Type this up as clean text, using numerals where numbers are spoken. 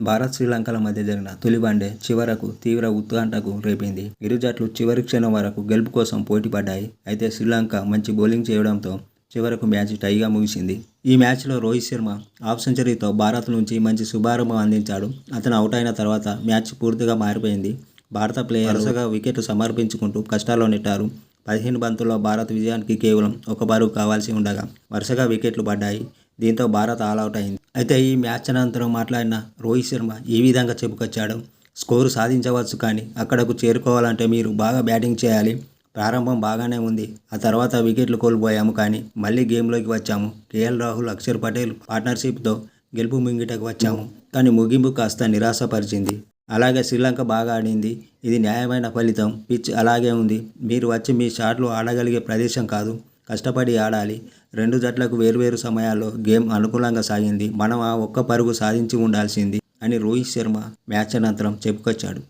భారత్ శ్రీలంకల మధ్య జరిగిన తొలి వన్డే చివరకు తీవ్ర ఉత్కంఠకు రేపింది. ఇరు జట్లు చివరి క్షణం వరకు గెలుపు కోసం పోటీ పడ్డాయి. అయితే శ్రీలంక మంచి బౌలింగ్ చేయడంతో చివరకు మ్యాచ్ టైగా ముగిసింది. ఈ మ్యాచ్లో రోహిత్ శర్మ హాఫ్ సెంచరీతో భారత్ నుంచి మంచి శుభారంభం అందించాడు. అతను అవుట్ అయిన తర్వాత మ్యాచ్ పూర్తిగా మారిపోయింది. భారత ప్లేయర్ వరుసగా వికెట్లు సమర్పించుకుంటూ కష్టాల్లో నెట్టారు. 15 బంతుల్లో భారత్ విజయానికి కేవలం ఒక పరుగు కావాల్సి ఉండగా వరుసగా వికెట్లు పడ్డాయి. దీంతో భారత్ ఆల్అవుట్ అయింది. అయితే ఈ మ్యాచ్ అనంతరం మాట్లాడిన రోహిత్ శర్మ ఈ విధంగా చెప్పుకొచ్చాడు. స్కోరు సాధించవచ్చు, కానీ అక్కడకు చేరుకోవాలంటే మీరు బాగా బ్యాటింగ్ చేయాలి. ప్రారంభం బాగానే ఉంది, ఆ తర్వాత వికెట్లు కోల్పోయాము, కానీ మళ్ళీ గేమ్లోకి వచ్చాము. కేఎల్ రాహుల్, అక్షర్ పటేల్ పార్ట్నర్షిప్తో గెలుపు ముంగిటకు వచ్చాము, కానీ ముగింపు కాస్త నిరాశపరిచింది. అలాగే శ్రీలంక బాగా ఆడింది, ఇది న్యాయమైన ఫలితం. పిచ్ అలాగే ఉంది, మీరు వచ్చి మీ షాట్లు ఆడగలిగే ప్రదేశం కాదు, కష్టపడి ఆడాలి. రెండు జట్లకు వేర్వేరు సమయాల్లో గేమ్ అనుకూలంగా సాగింది, మనం ఆ ఒక్క పరుగు సాధించి ఉండాల్సింది అని రోహిత్ శర్మ మ్యాచ్ అనంతరం చెప్పుకొచ్చాడు.